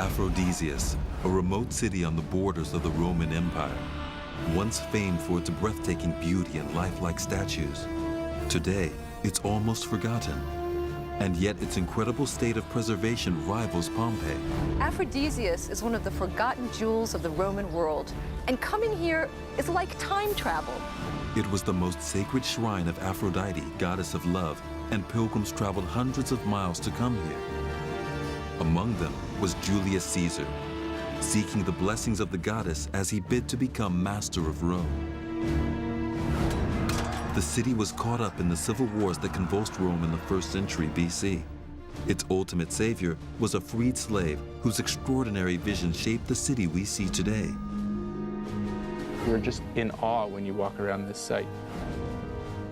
Aphrodisias, a remote city on the borders of the Roman Empire, once famed for its breathtaking beauty and lifelike statues. Today, it's almost forgotten, and yet its incredible state of preservation rivals Pompeii. Aphrodisias is one of the forgotten jewels of the Roman world, and coming here is like time travel. It was the most sacred shrine of Aphrodite, goddess of love, and pilgrims traveled hundreds of miles to come here. Among them was Julius Caesar, seeking the blessings of the goddess as he bid to become master of Rome. The city was caught up in the civil wars that convulsed Rome in the 1st century BC. Its ultimate savior was a freed slave whose extraordinary vision shaped the city we see today. You're just in awe when you walk around this site.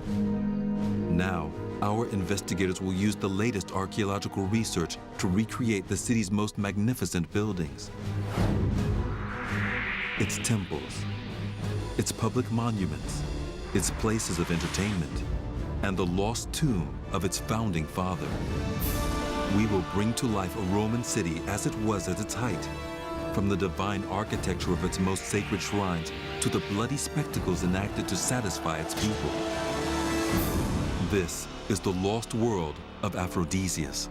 Now, our investigators will use the latest archaeological research to recreate the city's most magnificent buildings. Its temples, its public monuments, its places of entertainment, and the lost tomb of its founding father. We will bring to life a Roman city as it was at its height, from the divine architecture of its most sacred shrines to the bloody spectacles enacted to satisfy its people. This is the lost world of Aphrodisias.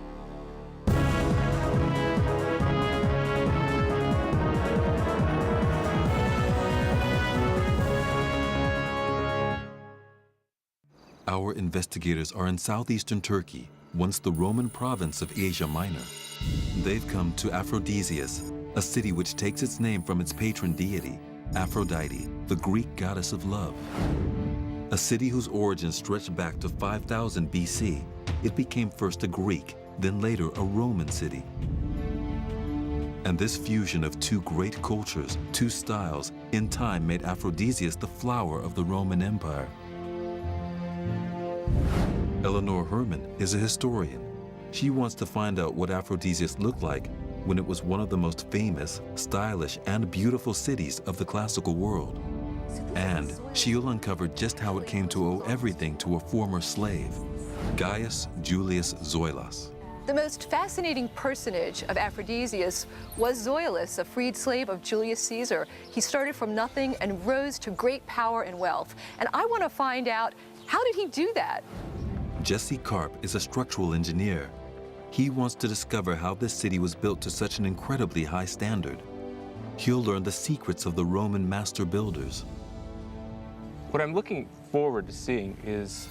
Our investigators are in southeastern Turkey, once the Roman province of Asia Minor. They've come to Aphrodisias, a city which takes its name from its patron deity, Aphrodite, the Greek goddess of love. A city whose origins stretch back to 5000 BC, it became first a Greek, then later a Roman city. And this fusion of two great cultures, two styles, in time made Aphrodisias the flower of the Roman Empire. Eleanor Herman is a historian. She wants to find out what Aphrodisias looked like when it was one of the most famous, stylish, and beautiful cities of the classical world. And she'll uncover just how it came to owe everything to a former slave, Gaius Julius Zoilos. The most fascinating personage of Aphrodisias was Zoilus, a freed slave of Julius Caesar. He started from nothing and rose to great power and wealth. And I want to find out, how did he do that? Jesse Karp is a structural engineer. He wants to discover how this city was built to such an incredibly high standard. He'll learn the secrets of the Roman master builders. What I'm looking forward to seeing is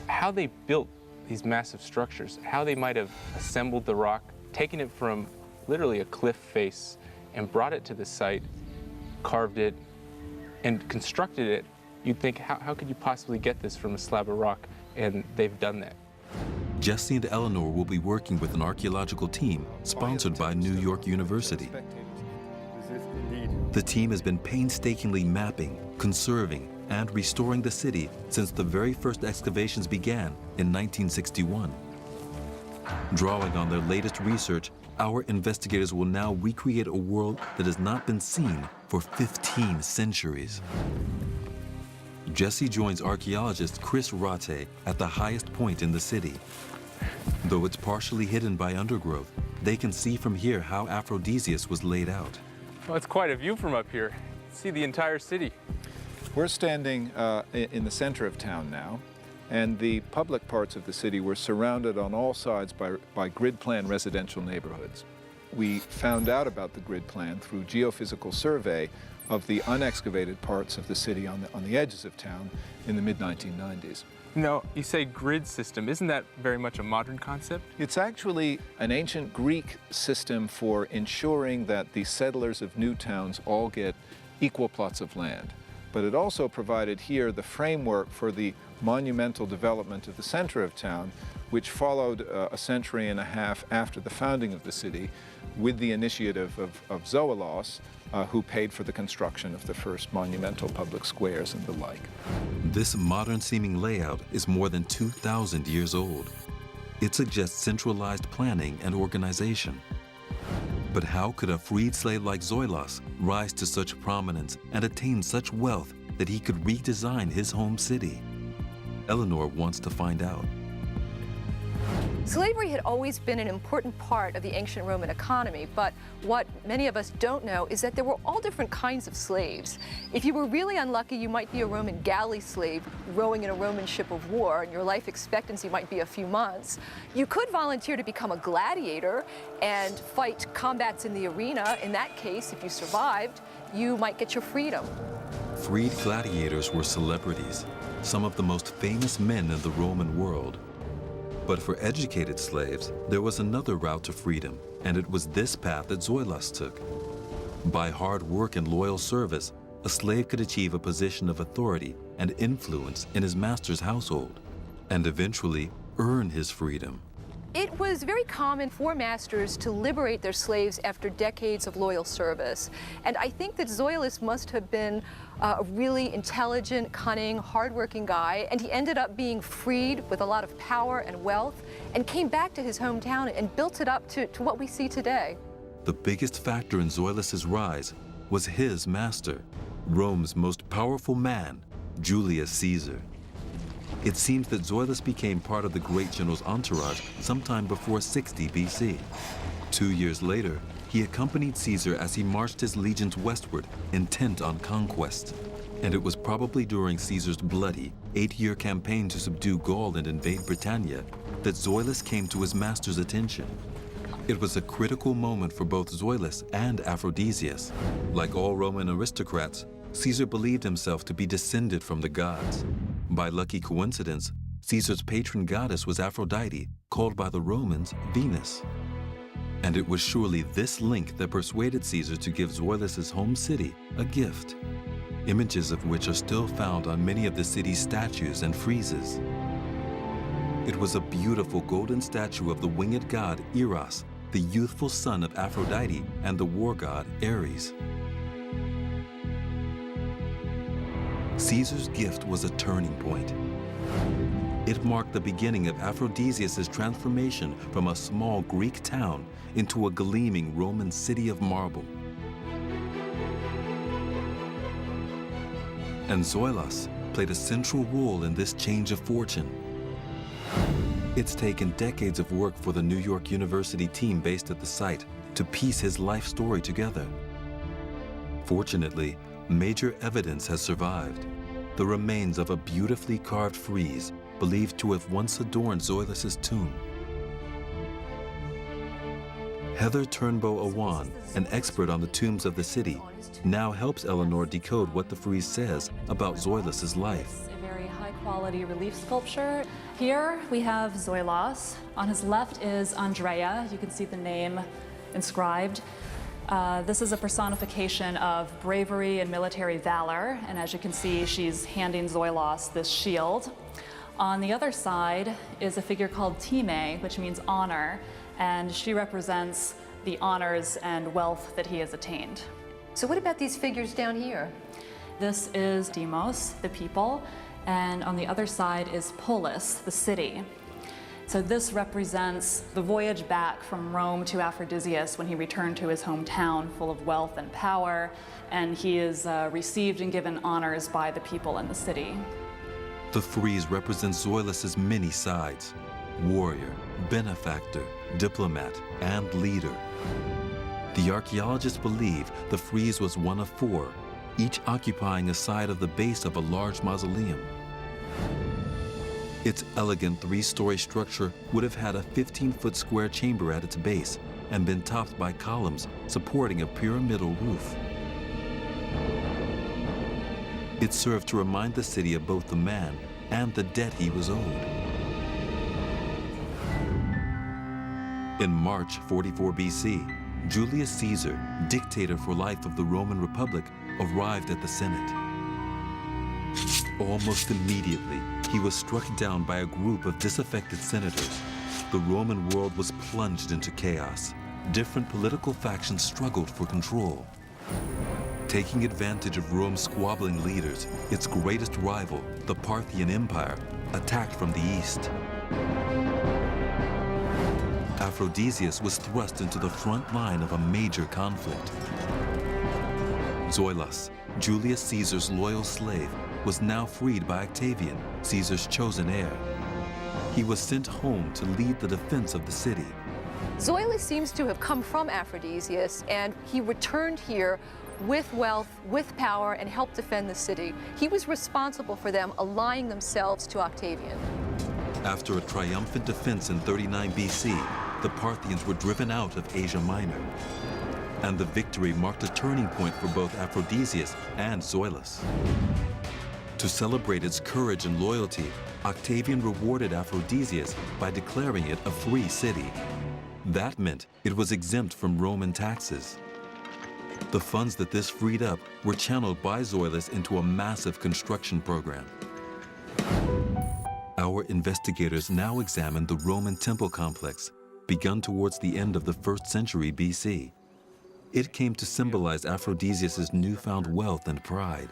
how they built these massive structures, how they might have assembled the rock, taken it from literally a cliff face and brought it to the site, carved it, and constructed it. You'd think, how could you possibly get this from a slab of rock? And they've done that. Jesse and Eleanor will be working with an archaeological team sponsored by New York University. The team has been painstakingly mapping, conserving, and restoring the city since the very first excavations began in 1961. Drawing on their latest research, our investigators will now recreate a world that has not been seen for 15 centuries. Jesse joins archaeologist Chris Rate at the highest point in the city. Though it's partially hidden by undergrowth, they can see from here how Aphrodisias was laid out. Well, it's quite a view from up here. See the entire city. We're standing in the center of town now, and the public parts of the city were surrounded on all sides by grid plan residential neighborhoods. We found out about the grid plan through geophysical survey of the unexcavated parts of the city on the edges of town in the mid-1990s. Now, you say grid system. Isn't that very much a modern concept? It's actually an ancient Greek system for ensuring that the settlers of new towns all get equal plots of land. But it also provided here the framework for the monumental development of the center of town, which followed a century and a half after the founding of the city, with the initiative of Zoilos, who paid for the construction of the first monumental public squares and the like. This modern-seeming layout is more than 2,000 years old. It suggests centralized planning and organization. But how could a freed slave like Zoilos rise to such prominence and attain such wealth that he could redesign his home city? Eleanor wants to find out. Slavery had always been an important part of the ancient Roman economy, but what many of us don't know is that there were all different kinds of slaves. If you were really unlucky, you might be a Roman galley slave rowing in a Roman ship of war, and your life expectancy might be a few months. You could volunteer to become a gladiator and fight combats in the arena. In that case, if you survived, you might get your freedom. Freed gladiators were celebrities, some of the most famous men in the Roman world. But for educated slaves, there was another route to freedom, and it was this path that Zoilos took. By hard work and loyal service, a slave could achieve a position of authority and influence in his master's household, and eventually earn his freedom. It was very common for masters to liberate their slaves after decades of loyal service. And I think that Zoilos must have been a really intelligent, cunning, hardworking guy, and he ended up being freed with a lot of power and wealth and came back to his hometown and built it up to what we see today. The biggest factor in Zoilos's rise was his master, Rome's most powerful man, Julius Caesar. It seems that Zoilos became part of the great general's entourage sometime before 60 BC. 2 years later, he accompanied Caesar as he marched his legions westward, intent on conquest. And it was probably during Caesar's bloody 8-year campaign to subdue Gaul and invade Britannia that Zoilos came to his master's attention. It was a critical moment for both Zoilos and Aphrodisias. Like all Roman aristocrats, Caesar believed himself to be descended from the gods. By lucky coincidence, Caesar's patron goddess was Aphrodite, called by the Romans Venus. And it was surely this link that persuaded Caesar to give Zoilos's home city a gift, images of which are still found on many of the city's statues and friezes. It was a beautiful golden statue of the winged god Eros, the youthful son of Aphrodite and the war god Ares. Caesar's gift was a turning point. It marked the beginning of Aphrodisias' transformation from a small Greek town into a gleaming Roman city of marble. And Zoilos played a central role in this change of fortune. It's taken decades of work for the New York University team based at the site to piece his life story together. Fortunately, major evidence has survived. The remains of a beautifully carved frieze believed to have once adorned Zoilos's tomb. Heather Turnbow-Awan, an expert on the tombs of the city, now helps Eleanor decode what the frieze says about Zoilos's life. A very high-quality relief sculpture. Here we have Zoilos. On his left is Andrea. You can see the name inscribed. This is a personification of bravery and military valor, and as you can see, she's handing Zoilos this shield. On the other side is a figure called Time, which means honor, and she represents the honors and wealth that he has attained. So what about these figures down here? This is Demos, the people, and on the other side is Polis, the city. So this represents the voyage back from Rome to Aphrodisias when he returned to his hometown full of wealth and power, and he is received and given honors by the people in the city. The frieze represents Zoilos's many sides: warrior, benefactor, diplomat, and leader. The archaeologists believe the frieze was one of 4, each occupying a side of the base of a large mausoleum. Its elegant 3-story structure would have had a 15-foot square chamber at its base and been topped by columns supporting a pyramidal roof. It served to remind the city of both the man and the debt he was owed. In March 44 BC, Julius Caesar, dictator for life of the Roman Republic, arrived at the Senate. Almost immediately, he was struck down by a group of disaffected senators. The Roman world was plunged into chaos. Different political factions struggled for control. Taking advantage of Rome's squabbling leaders, its greatest rival, the Parthian Empire, attacked from the east. Aphrodisias was thrust into the front line of a major conflict. Zoilos, Julius Caesar's loyal slave, was now freed by Octavian, Caesar's chosen heir. he was sent home to lead the defense of the city. Zoilus seems to have come from Aphrodisias, and he returned here with wealth, with power, and helped defend the city. He was responsible for them allying themselves to Octavian. After a triumphant defense in 39 BC, the Parthians were driven out of Asia Minor. And the victory marked a turning point for both Aphrodisias and Zoilus. To celebrate its courage and loyalty, Octavian rewarded Aphrodisias by declaring it a free city. That meant it was exempt from Roman taxes. The funds that this freed up were channeled by Zoilus into a massive construction program. Our investigators now examine the Roman temple complex, begun towards the end of the 1st century BC. It came to symbolize Aphrodisias' newfound wealth and pride.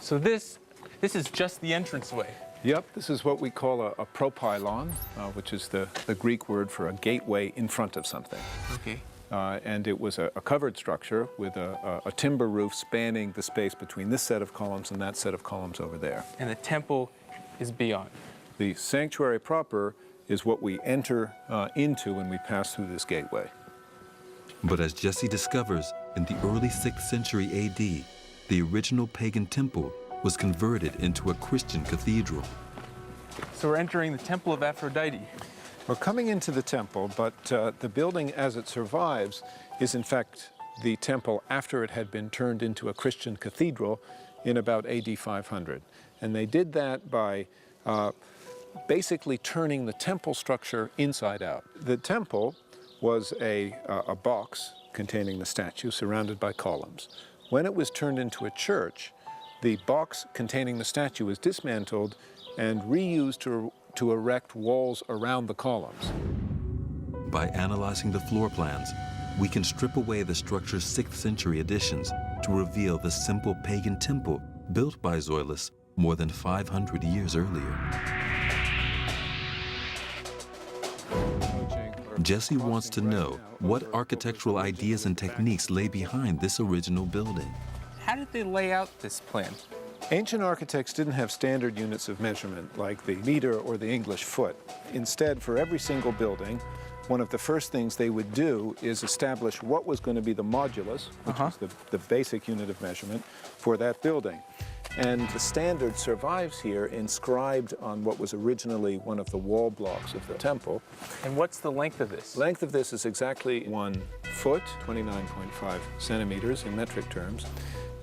So this is just the entranceway. Yep, this is what we call a propylon, which is the Greek word for a gateway in front of something. Okay. And it was a covered structure with a timber roof spanning the space between this set of columns and that set of columns over there. And the temple is beyond. The sanctuary proper is what we enter into when we pass through this gateway. But as Jesse discovers, in the early 6th century AD, the original pagan temple was converted into a Christian cathedral. So we're entering the temple of Aphrodite. We're coming into the temple, but the building as it survives is in fact the temple after it had been turned into a Christian cathedral in about AD 500. And they did that by basically turning the temple structure inside out. The temple was a box containing the statue surrounded by columns. When it was turned into a church, the box containing the statue was dismantled and reused to erect walls around the columns. By analyzing the floor plans, we can strip away the structure's 6th century additions to reveal the simple pagan temple built by Zoilus more than 500 years earlier. Jesse wants to know what architectural ideas and techniques lay behind this original building. How did they lay out this plan? Ancient architects didn't have standard units of measurement like the meter or the English foot. Instead, for every single building, one of the first things they would do is establish what was going to be the modulus, which is the basic unit of measurement, for that building. And the standard survives here inscribed on what was originally one of the wall blocks of the temple. And what's the length of this? Length of this is exactly 1 foot, 29.5 centimeters in metric terms.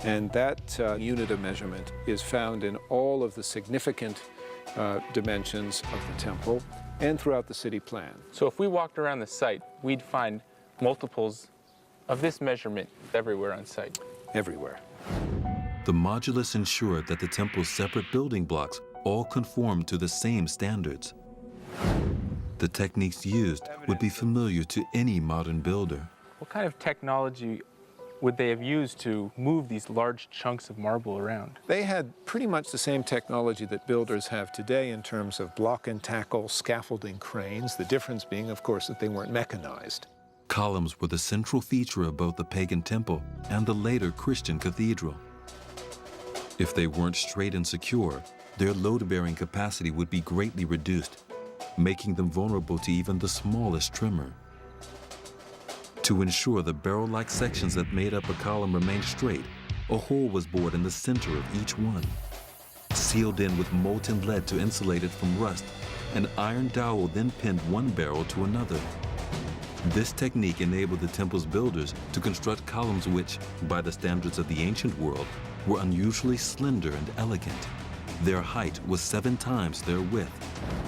And that unit of measurement is found in all of the significant dimensions of the temple and throughout the city plan. So if we walked around the site, we'd find multiples of this measurement everywhere on site. Everywhere. The modulus ensured that the temple's separate building blocks all conformed to the same standards. The techniques used would be familiar to any modern builder. What kind of technology would they have used to move these large chunks of marble around? They had pretty much the same technology that builders have today in terms of block and tackle scaffolding cranes, the difference being, of course, that they weren't mechanized. Columns were the central feature of both the pagan temple and the later Christian cathedral. If they weren't straight and secure, their load-bearing capacity would be greatly reduced, making them vulnerable to even the smallest tremor. To ensure the barrel-like sections that made up a column remained straight, a hole was bored in the center of each one. Sealed in with molten lead to insulate it from rust, an iron dowel then pinned one barrel to another. This technique enabled the temple's builders to construct columns which, by the standards of the ancient world, were unusually slender and elegant. Their height was 7 times their width.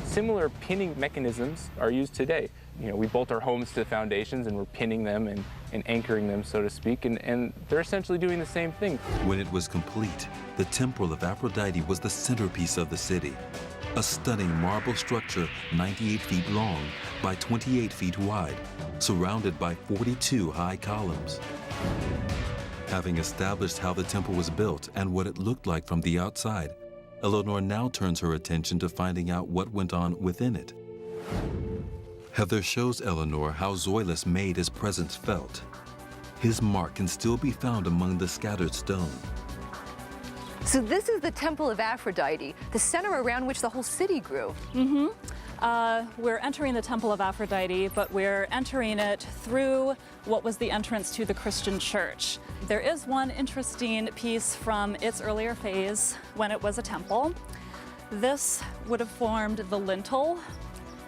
Similar pinning mechanisms are used today. We bolt our homes to the foundations and we're pinning them and anchoring them, so to speak, and they're essentially doing the same thing. When it was complete, the Temple of Aphrodite was the centerpiece of the city. A stunning marble structure 98 feet long by 28 feet wide, surrounded by 42 high columns. Having established how the temple was built and what it looked like from the outside, Eleanor now turns her attention to finding out what went on within it. Heather shows Eleanor how Zoilus made his presence felt. His mark can still be found among the scattered stone. So this is the Temple of Aphrodite, the center around which the whole city grew. We're entering the Temple of Aphrodite, but we're entering it through what was the entrance to the Christian church. There is one interesting piece from its earlier phase when it was a temple. This would have formed the lintel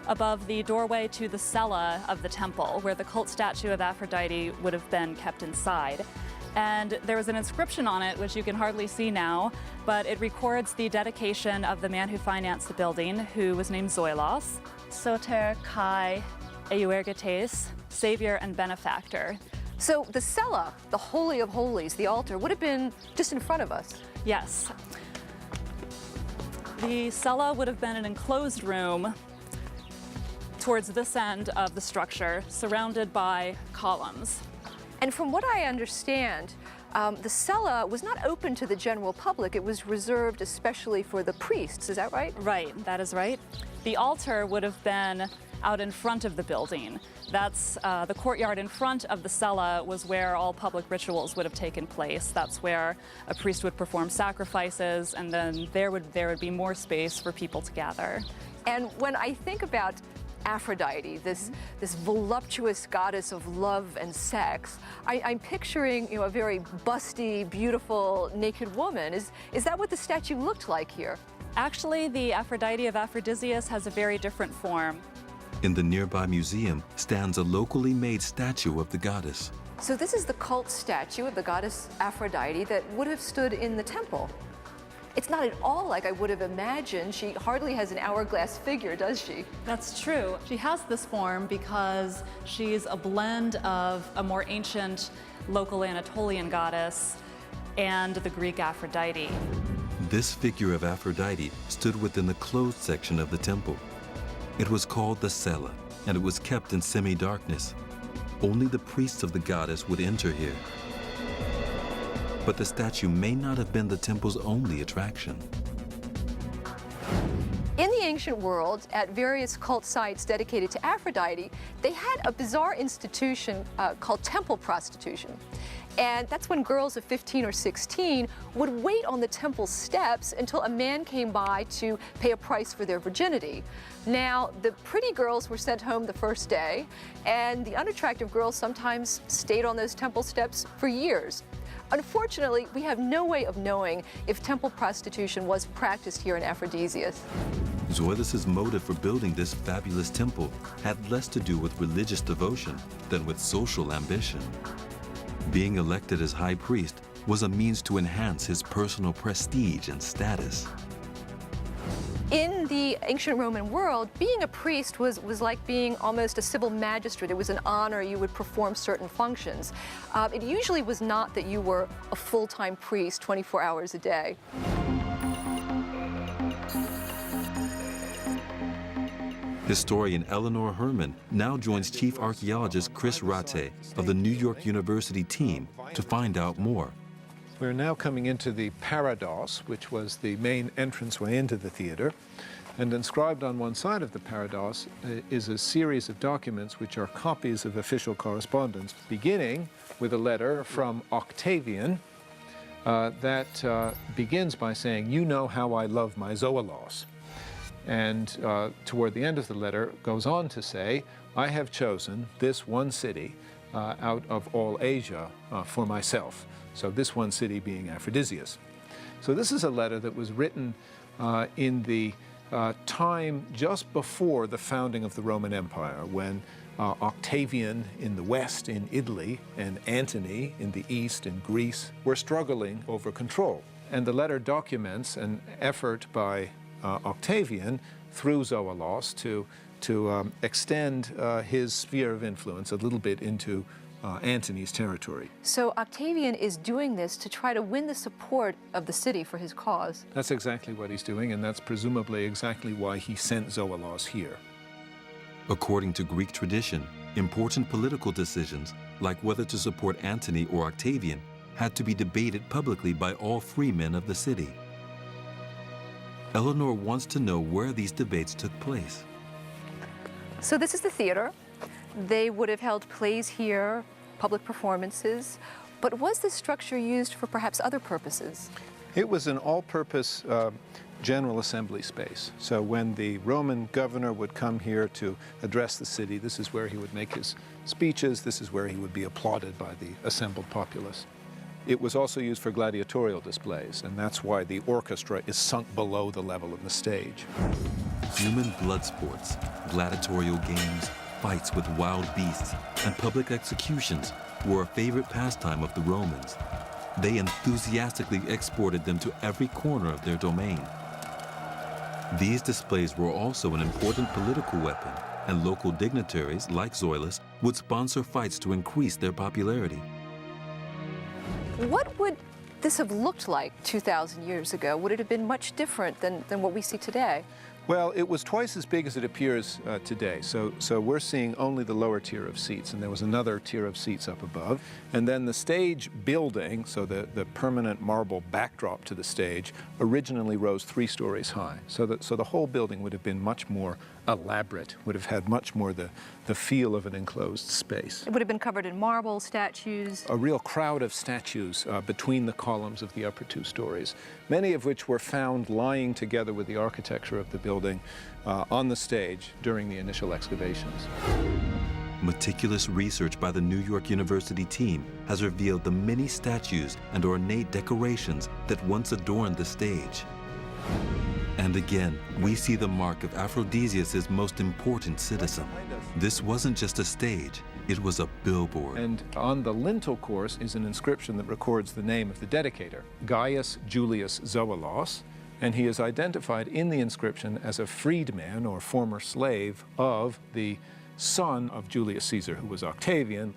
above the doorway to the cella of the temple, where the cult statue of Aphrodite would have been kept inside. And there was an inscription on it, which you can hardly see now, but it records the dedication of the man who financed the building, who was named Zoilos, Soter Kai Euergetes, savior and benefactor. So the cella, the Holy of Holies, the altar, would have been just in front of us. Yes. The cella would have been an enclosed room towards this end of the structure, surrounded by columns. And from what I understand, the cella was not open to the general public. It was reserved especially for the priests. Is that right? Right, that is right. The altar would have been out in front of the building. That's the courtyard in front of the cella was where all public rituals would have taken place. That's where a priest would perform sacrifices, and then there would be more space for people to gather. And when I think about Aphrodite, this voluptuous goddess of love and sex, I'm picturing, a very busty, beautiful, naked woman. Is that what the statue looked like here? Actually, the Aphrodite of Aphrodisias has a very different form. In the nearby museum stands a locally made statue of the goddess. So this is the cult statue of the goddess Aphrodite that would have stood in the temple. It's not at all like I would have imagined. She hardly has an hourglass figure, does she? That's true. She has this form because she's a blend of a more ancient local Anatolian goddess and the Greek Aphrodite. This figure of Aphrodite stood within the closed section of the temple. It was called the cella, and it was kept in semi-darkness. Only the priests of the goddess would enter here. But the statue may not have been the temple's only attraction. In the ancient world, at various cult sites dedicated to Aphrodite, they had a bizarre institution called temple prostitution. And that's when girls of 15 or 16 would wait on the temple steps until a man came by to pay a price for their virginity. Now, the pretty girls were sent home the first day, and the unattractive girls sometimes stayed on those temple steps for years. Unfortunately, we have no way of knowing if temple prostitution was practiced here in Aphrodisias. Zoilos's motive for building this fabulous temple had less to do with religious devotion than with social ambition. Being elected as high priest was a means to enhance his personal prestige and status. In the ancient Roman world, being a priest was like being almost a civil magistrate. It was an honor. You would perform certain functions. It usually was not that you were a full-time priest 24 hours a day. Historian Eleanor Herman now joins Chief Archaeologist Chris Rate of the New York University team to find out more. We're now coming into the parados, which was the main entranceway into the theater. And inscribed on one side of the parados is a series of documents which are copies of official correspondence, beginning with a letter from Octavian that begins by saying, "You know how I love my Zoilos." And toward the end of the letter goes on to say, "I have chosen this one city out of all Asia for myself." So this one city being Aphrodisias. So this is a letter that was written in the time just before the founding of the Roman Empire, when Octavian in the west in Italy and Antony in the east in Greece were struggling over control. And the letter documents an effort by Octavian through Zoilos to extend his sphere of influence a little bit into Antony's territory. So Octavian is doing this to try to win the support of the city for his cause. That's exactly what he's doing, and that's presumably exactly why he sent Zoilos here. According to Greek tradition, important political decisions, like whether to support Antony or Octavian, had to be debated publicly by all free men of the city. Eleanor wants to know where these debates took place. So this is the theater. They would have held plays here, public performances, but was this structure used for perhaps other purposes? It was an all-purpose general assembly space. So when the Roman governor would come here to address the city, this is where he would make his speeches, this is where he would be applauded by the assembled populace. It was also used for gladiatorial displays, and that's why the orchestra is sunk below the level of the stage. Human blood sports, gladiatorial games, fights with wild beasts, and public executions were a favorite pastime of the Romans. They enthusiastically exported them to every corner of their domain. These displays were also an important political weapon, and local dignitaries, like Zoilus, would sponsor fights to increase their popularity. What would this have looked like 2,000 years ago? Would it have been much different than what we see today? Well, it was twice as big as it appears today. So we're seeing only the lower tier of seats, and there was another tier of seats up above. And then the stage building, so the permanent marble backdrop to the stage, originally rose 3 stories high. So the whole building would have been much more elaborate, would have had much more the feel of an enclosed space. It would have been covered in marble, statues. A real crowd of statues between the columns of the upper 2 stories, many of which were found lying together with the architecture of the building on the stage during the initial excavations. Meticulous research by the New York University team has revealed the many statues and ornate decorations that once adorned the stage. And again, we see the mark of Aphrodisias' most important citizen. This wasn't just a stage, it was a billboard. And on the lintel course is an inscription that records the name of the dedicator, Gaius Julius Zoilos, and he is identified in the inscription as a freedman or former slave of the son of Julius Caesar, who was Octavian.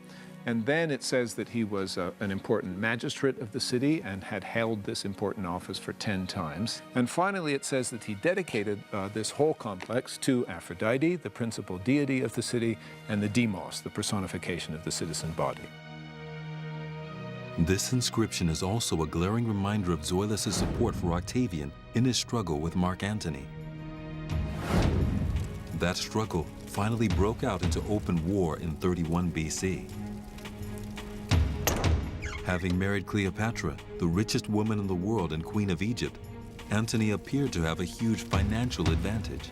And then it says that he was an important magistrate of the city and had held this important office for 10 times. And finally, it says that he dedicated this whole complex to Aphrodite, the principal deity of the city, and the demos, the personification of the citizen body. This inscription is also a glaring reminder of Zoilos' support for Octavian in his struggle with Mark Antony. That struggle finally broke out into open war in 31 BC. Having married Cleopatra, the richest woman in the world and queen of Egypt, Antony appeared to have a huge financial advantage.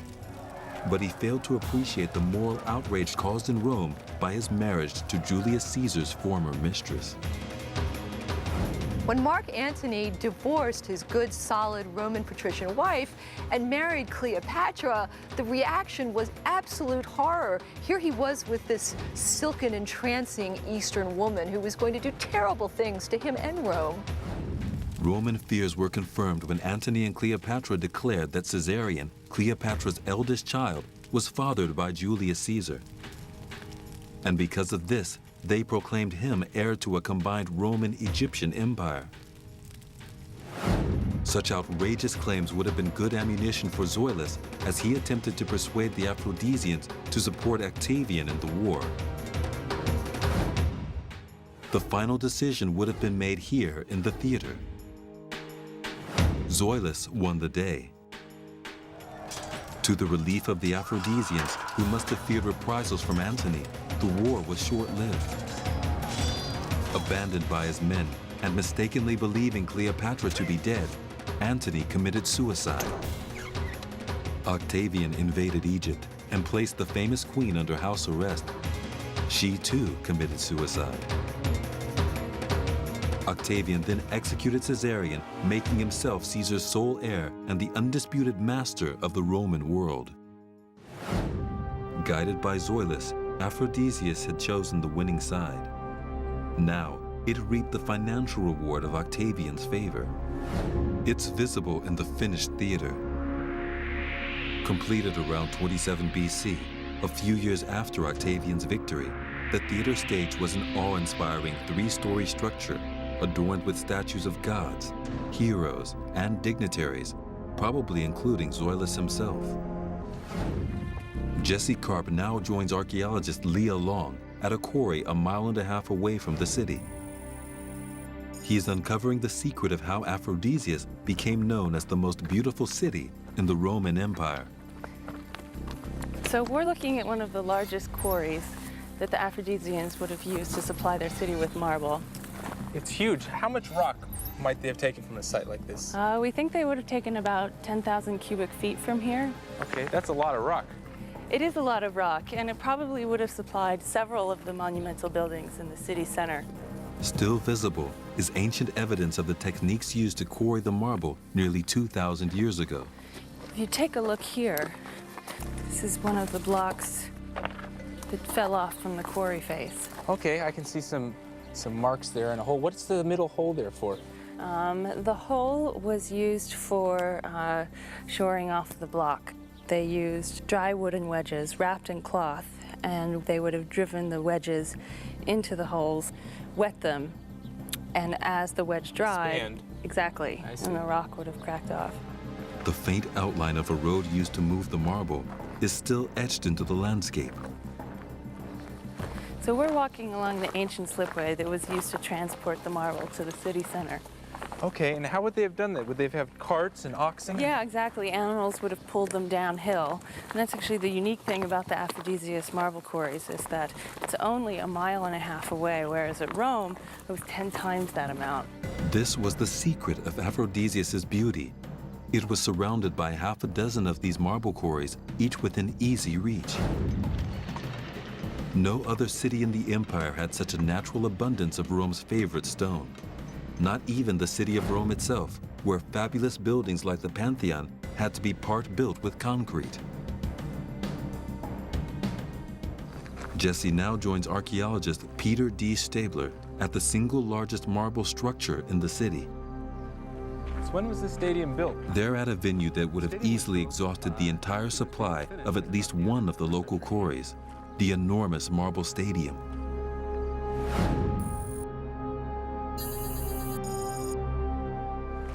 But he failed to appreciate the moral outrage caused in Rome by his marriage to Julius Caesar's former mistress. When Mark Antony divorced his good, solid Roman patrician wife and married Cleopatra, the reaction was absolute horror. Here he was with this silken, entrancing Eastern woman who was going to do terrible things to him and Rome. Roman fears were confirmed when Antony and Cleopatra declared that Caesarion, Cleopatra's eldest child, was fathered by Julius Caesar. And because of this, they proclaimed him heir to a combined Roman-Egyptian empire. Such outrageous claims would have been good ammunition for Zoilus as he attempted to persuade the Aphrodisians to support Octavian in the war. The final decision would have been made here in the theater. Zoilus won the day. To the relief of the Aphrodisians, who must have feared reprisals from Antony, the war was short-lived. Abandoned by his men and mistakenly believing Cleopatra to be dead, Antony committed suicide. Octavian invaded Egypt and placed the famous queen under house arrest. She too committed suicide. Octavian then executed Caesarion, making himself Caesar's sole heir and the undisputed master of the Roman world. Guided by Zoilus, Aphrodisias had chosen the winning side. Now, it reaped the financial reward of Octavian's favor. It's visible in the finished theater. Completed around 27 BC, a few years after Octavian's victory, the theater stage was an awe-inspiring 3-story structure adorned with statues of gods, heroes, and dignitaries, probably including Zoilus himself. Jesse Karp now joins archaeologist Leah Long at a quarry a mile and a half away from the city. He is uncovering the secret of how Aphrodisias became known as the most beautiful city in the Roman Empire. So we're looking at one of the largest quarries that the Aphrodisians would have used to supply their city with marble. It's huge. How much rock might they have taken from a site like this? We think they would have taken about 10,000 cubic feet from here. Okay, that's a lot of rock. It is a lot of rock, and it probably would have supplied several of the monumental buildings in the city center. Still visible is ancient evidence of the techniques used to quarry the marble nearly 2,000 years ago. If you take a look here, this is one of the blocks that fell off from the quarry face. Okay, I can see some marks there and a hole. What's the middle hole there for? The hole was used for shoring off the block. They used dry wooden wedges wrapped in cloth, and they would have driven the wedges into the holes, wet them, and as the wedge dried, Expand. Exactly, I see. and the rock would have cracked off. The faint outline of a road used to move the marble is still etched into the landscape. So we're walking along the ancient slipway that was used to transport the marble to the city center. Okay, and how would they have done that? Would they have had carts and oxen? Yeah, exactly. Animals would have pulled them downhill. And that's actually the unique thing about the Aphrodisias marble quarries, is that it's only 1.5 miles away, whereas at Rome, it was 10 times that amount. This was the secret of Aphrodisias' beauty. It was surrounded by half a dozen of these marble quarries, each within easy reach. No other city in the empire had such a natural abundance of Rome's favorite stone. Not even the city of Rome itself, where fabulous buildings like the Pantheon had to be part built with concrete. Jesse now joins archaeologist Peter D. Stabler at the single largest marble structure in the city. So when was the stadium built? They're at a venue that would have easily exhausted the entire supply of at least one of the local quarries, the enormous marble stadium.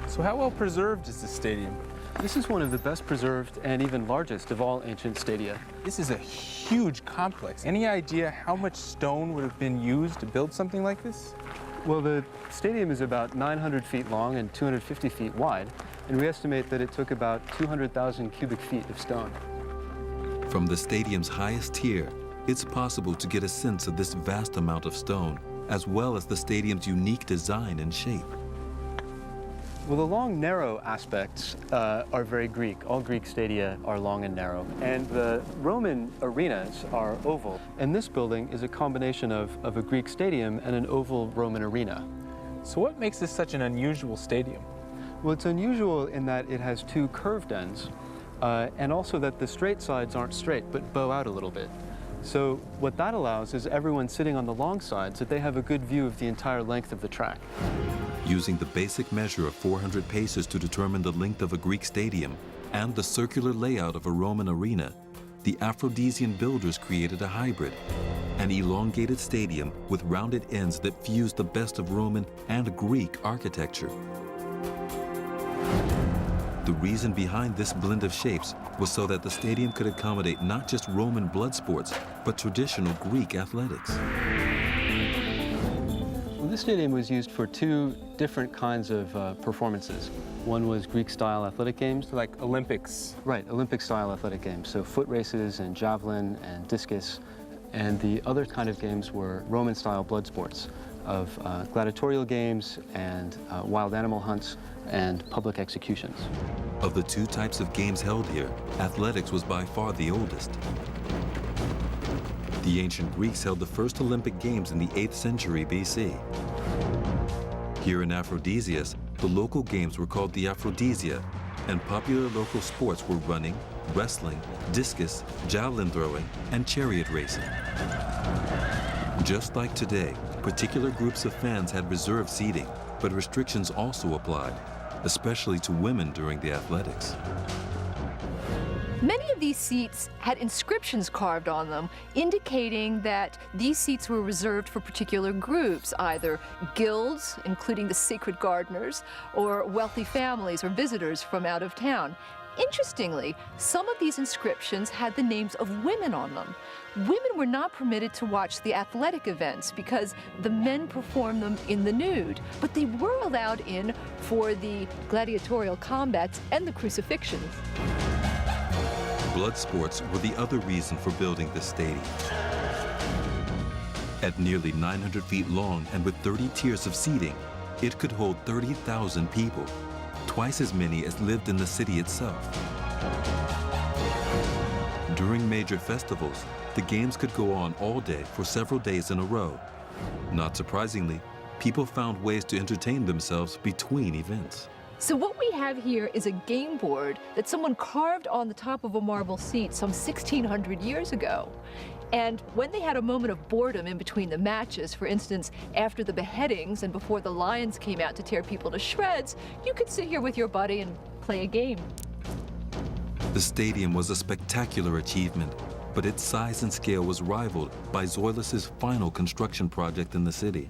So how well preserved is the stadium? This is one of the best preserved and even largest of all ancient stadia. This is a huge complex. Any idea how much stone would have been used to build something like this? Well, the stadium is about 900 feet long and 250 feet wide, and we estimate that it took about 200,000 cubic feet of stone. From the stadium's highest tier, it's possible to get a sense of this vast amount of stone, as well as the stadium's unique design and shape. Well, the long, narrow aspects are very Greek. All Greek stadia are long and narrow. And the Roman arenas are oval. And this building is a combination of a Greek stadium and an oval Roman arena. So what makes this such an unusual stadium? Well, it's unusual in that it has two curved ends, and also that the straight sides aren't straight, but bow out a little bit. So what that allows is everyone sitting on the long sides that they have a good view of the entire length of the track. Using the basic measure of 400 paces to determine the length of a Greek stadium and the circular layout of a Roman arena, the Aphrodisian builders created a hybrid, an elongated stadium with rounded ends that fused the best of Roman and Greek architecture. The reason behind this blend of shapes was so that the stadium could accommodate not just Roman blood sports, but traditional Greek athletics. Well, this stadium was used for two different kinds of performances. One was Greek-style athletic games. Like Olympics. Right, Olympic-style athletic games, so foot races and javelin and discus. And the other kind of games were Roman-style blood sports of gladiatorial games and wild animal hunts and public executions. Of the two types of games held here, athletics was by far the oldest. The ancient Greeks held the first Olympic Games in the 8th century BC. Here in Aphrodisias, the local games were called the Aphrodisia, and popular local sports were running, wrestling, discus, javelin throwing, and chariot racing. Just like today, particular groups of fans had reserved seating, but restrictions also applied, especially to women during the athletics. Many of these seats had inscriptions carved on them, indicating that these seats were reserved for particular groups, either guilds, including the sacred gardeners, or wealthy families or visitors from out of town. Interestingly, some of these inscriptions had the names of women on them. Women were not permitted to watch the athletic events because the men performed them in the nude, but they were allowed in for the gladiatorial combats and the crucifixions. Blood sports were the other reason for building this stadium. At nearly 900 feet long and with 30 tiers of seating, It could hold 30,000 people, twice as many as lived in the city itself. During major festivals, the games could go on all day for several days in a row. Not surprisingly, people found ways to entertain themselves between events. So what we have here is a game board that someone carved on the top of a marble seat some 1,600 years ago. And when they had a moment of boredom in between the matches, for instance, after the beheadings and before the lions came out to tear people to shreds, you could sit here with your buddy and play a game. The stadium was a spectacular achievement, but its size and scale was rivaled by Zoilus' final construction project in the city.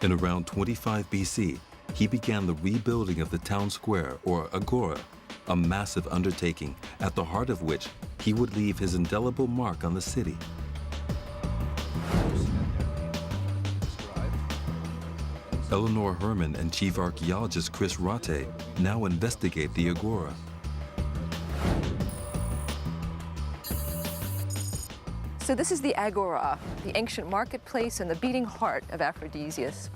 In around 25 BC, he began the rebuilding of the town square, or agora, a massive undertaking at the heart of which he would leave his indelible mark on the city. Eleanor Herman and chief archaeologist Chris Rate now investigate the agora. So this is the agora, the ancient marketplace and the beating heart of Aphrodisias.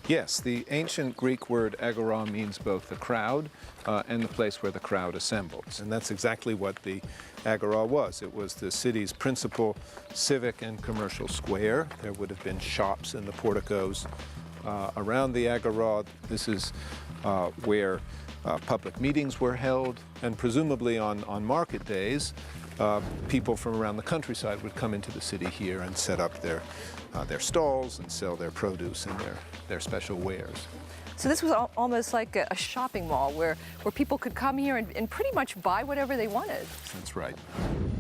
Yes, the ancient Greek word agora means both the crowd and the place where the crowd assembles. And that's exactly what the agora was. It was the city's principal civic and commercial square. There would have been shops in the porticos around the agora. This is where public meetings were held, and presumably on market days, people from around the countryside would come into the city here and set up their stalls and sell their produce and their special wares. So this was almost like a shopping mall where people could come here and pretty much buy whatever they wanted. That's right.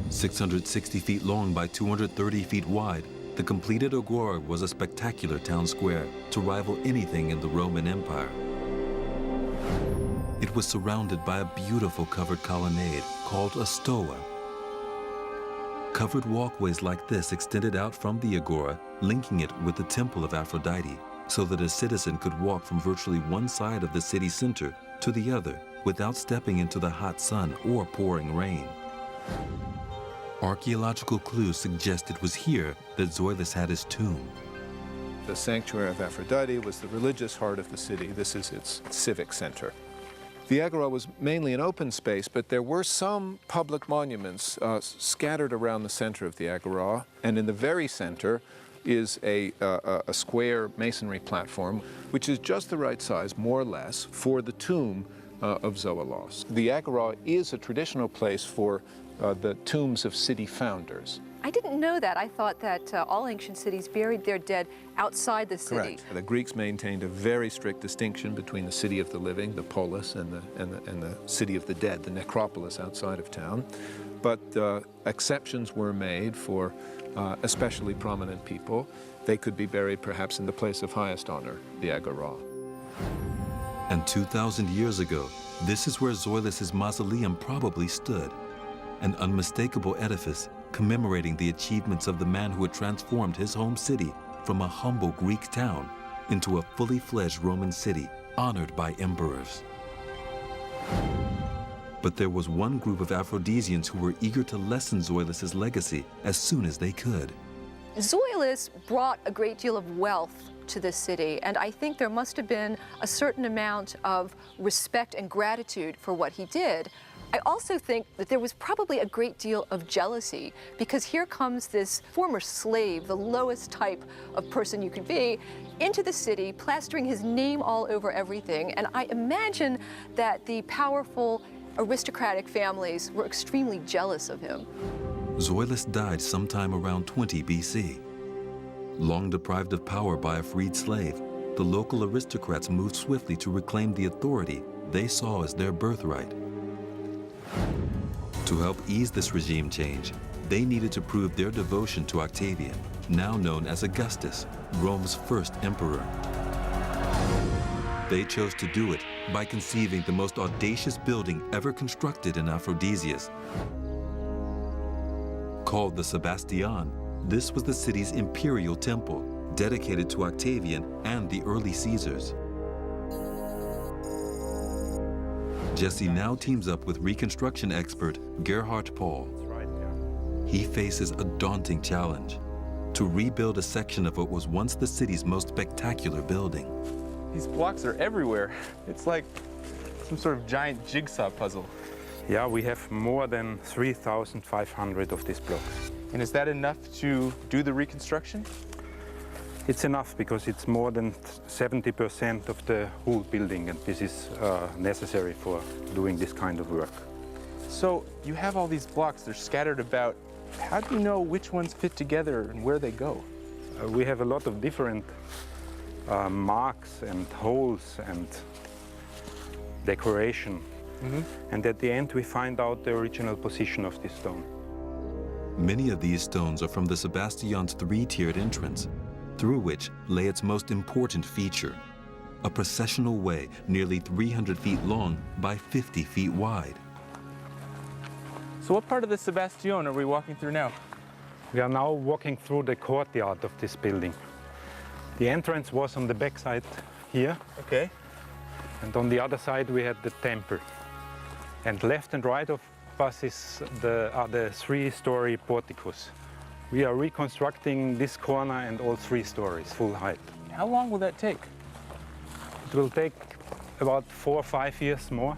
660 feet long by 230 feet wide, the completed agora was a spectacular town square to rival anything in the Roman Empire. It was surrounded by a beautiful covered colonnade called a stoa. Covered walkways like this extended out from the agora, linking it with the temple of Aphrodite, so that a citizen could walk from virtually one side of the city center to the other without stepping into the hot sun or pouring rain. Archaeological clues suggest it was here that Zoilus had his tomb. The sanctuary of Aphrodite was the religious heart of the city. This is its civic center. The agora was mainly an open space, but there were some public monuments scattered around the center of the agora, and in the very center is a square masonry platform, which is just the right size, more or less, for the tomb of Zoilos. The agora is a traditional place for the tombs of city founders. I didn't know that. I thought that all ancient cities buried their dead outside the city. Correct. The Greeks maintained a very strict distinction between the city of the living, the polis, and the city of the dead, the necropolis outside of town. But exceptions were made for especially prominent people. They could be buried perhaps in the place of highest honor, the agora. And 2,000 years ago, this is where Zoilus' mausoleum probably stood, an unmistakable edifice commemorating the achievements of the man who had transformed his home city from a humble Greek town into a fully fledged Roman city honored by emperors. But there was one group of Aphrodisians who were eager to lessen Zoilus' legacy as soon as they could. Zoilus brought a great deal of wealth to this city, and I think there must have been a certain amount of respect and gratitude for what he did. I also think that there was probably a great deal of jealousy, because here comes this former slave, the lowest type of person you could be, into the city, plastering his name all over everything. And I imagine that the powerful aristocratic families were extremely jealous of him. Zoilus died sometime around 20 BC. Long deprived of power by a freed slave, the local aristocrats moved swiftly to reclaim the authority they saw as their birthright. To help ease this regime change, they needed to prove their devotion to Octavian, now known as Augustus, Rome's first emperor. They chose to do it by conceiving the most audacious building ever constructed in Aphrodisias. Called the Sebastian, this was the city's imperial temple, dedicated to Octavian and the early Caesars. Jesse now teams up with reconstruction expert Gerhard Paul. He faces a daunting challenge. to rebuild a section of what was once the city's most spectacular building. These blocks are everywhere. It's like some sort of giant jigsaw puzzle. Yeah, we have more than 3,500 of these blocks. And is that enough to do the reconstruction? It's enough because it's more than 70% of the whole building, and this is necessary for doing this kind of work. So you have all these blocks, they're scattered about. How do you know which ones fit together and where they go? We have a lot of different marks and holes and decoration. And at the end we find out the original position of this stone. Many of these stones are from the Sebastian's three-tiered entrance, through which lay its most important feature, a processional way nearly 300 feet long by 50 feet wide. So what part of the Sebastian are we walking through now? We are now walking through the courtyard of this building. The entrance was on the back side here. Okay. And on the other side we had the temple. And left and right of us are the three-story porticos. We are reconstructing this corner and all 3 stories, full height. How long will that take? It will take about 4 or 5 years more.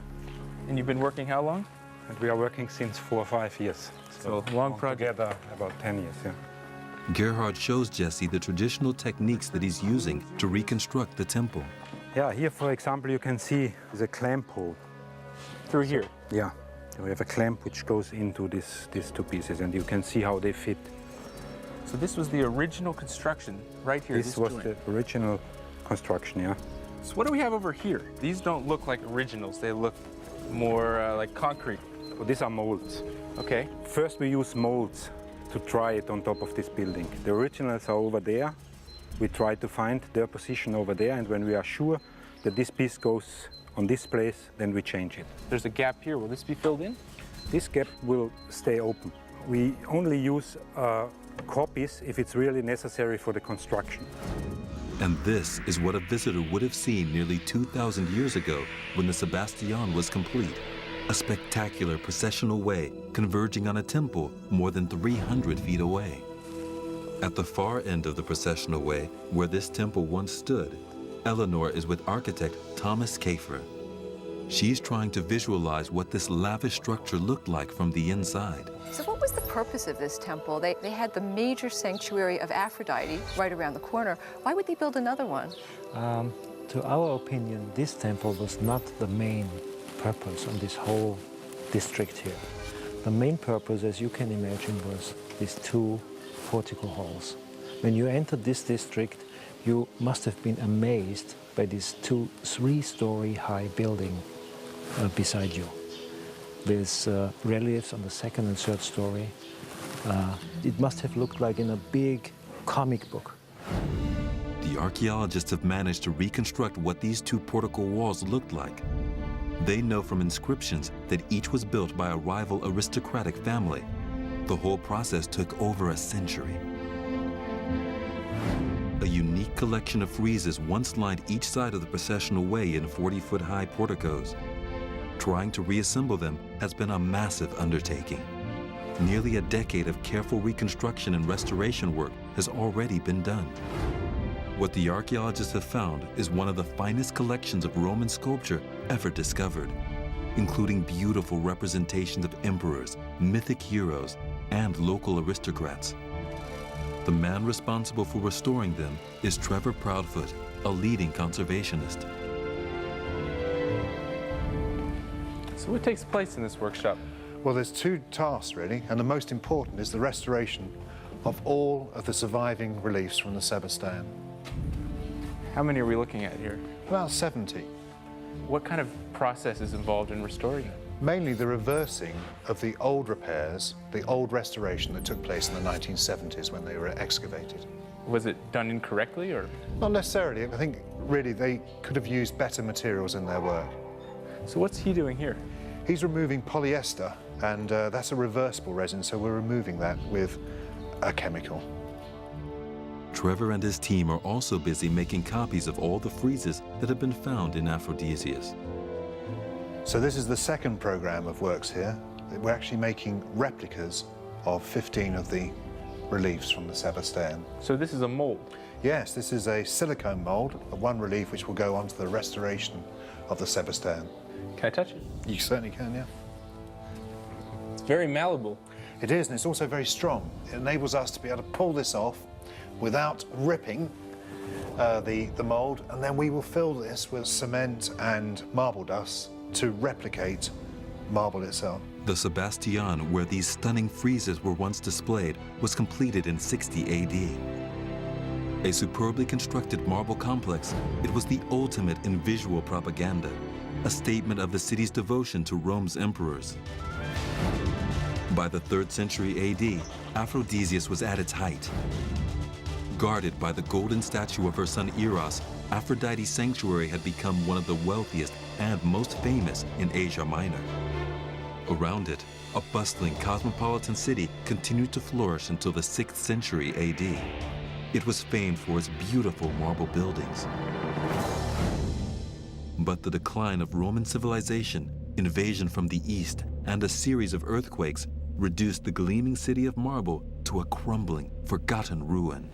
And you've been working how long? And we are working since 4 or 5 years. So long project. Together about 10 years, yeah. Gerhard shows Jesse the traditional techniques that he's using to reconstruct the temple. Yeah, here for example you can see the clamp hole. Through here? Yeah, we have a clamp which goes into these 2 pieces and you can see how they fit. So this was the original construction right here. This was joint. the original construction, yeah. So what do we have over here? These don't look like originals. They look more like concrete. So these are molds. Okay. First we use molds to try it on top of this building. The originals are over there. We try to find their position over there, and when we are sure that this piece goes on this place, then we change it. There's a gap here. Will this be filled in? This gap will stay open. We only use copies if it's really necessary for the construction. And this is what a visitor would have seen nearly 2,000 years ago when the Sebastian was complete. A spectacular processional way converging on a temple more than 300 feet away. At the far end of the processional way, where this temple once stood, Eleanor is with architect Thomas Kafer. She's trying to visualize what this lavish structure looked like from the inside. So what was the purpose of this temple? They had the major sanctuary of Aphrodite right around the corner. Why would they build another one? To our opinion, this temple was not the main purpose on this whole district here. The main purpose, as you can imagine, was these 2 portico halls. When you entered this district, you must have been amazed by this 2 3-story high building beside you, with reliefs on the 2nd and 3rd story. It must have looked like in a big comic book. The archaeologists have managed to reconstruct what these 2 portico walls looked like. They know from inscriptions that each was built by a rival aristocratic family. The whole process took over a century. A unique collection of friezes once lined each side of the processional way in 40-foot-high porticos. Trying to reassemble them has been a massive undertaking. Nearly a decade of careful reconstruction and restoration work has already been done. What the archaeologists have found is one of the finest collections of Roman sculpture ever discovered, including beautiful representations of emperors, mythic heroes, and local aristocrats. The man responsible for restoring them is Trevor Proudfoot, a leading conservationist. So what takes place in this workshop? Well, there's 2 tasks really, and the most important is the restoration of all of the surviving reliefs from the Sebastian. How many are we looking at here? About 70. What kind of process is involved in restoring them? Mainly the reversing of the old repairs, the old restoration that took place in the 1970s when they were excavated. Was it done incorrectly or? Not necessarily. I think really they could have used better materials in their work. So what's he doing here? He's removing polyester, and that's a reversible resin, so we're removing that with a chemical. Trevor and his team are also busy making copies of all the friezes that have been found in Aphrodisias. So this is the second program of works here. We're actually making replicas of 15 of the reliefs from the Sebastian. So this is a mold. Yes, this is a silicone mold, one relief which will go on to the restoration of the Sebastian. Can I touch it? You certainly can, yeah. It's very malleable. It is, and it's also very strong. It enables us to be able to pull this off without ripping the mold, and then we will fill this with cement and marble dust to replicate marble itself. The Sebastian, where these stunning friezes were once displayed, was completed in 60 AD. A superbly constructed marble complex, it was the ultimate in visual propaganda, a statement of the city's devotion to Rome's emperors. By the 3rd century AD, Aphrodisias was at its height. Guarded by the golden statue of her son Eros, Aphrodite's sanctuary had become one of the wealthiest and most famous in Asia Minor. Around it, a bustling cosmopolitan city continued to flourish until the 6th century AD. It was famed for its beautiful marble buildings. But the decline of Roman civilization, invasion from the east, and a series of earthquakes reduced the gleaming city of marble to a crumbling, forgotten ruin.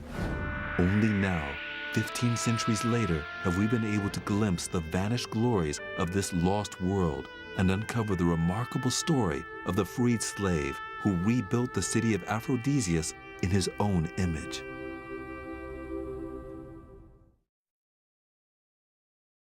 Only now, 15 centuries later, have we been able to glimpse the vanished glories of this lost world and uncover the remarkable story of the freed slave who rebuilt the city of Aphrodisias in his own image.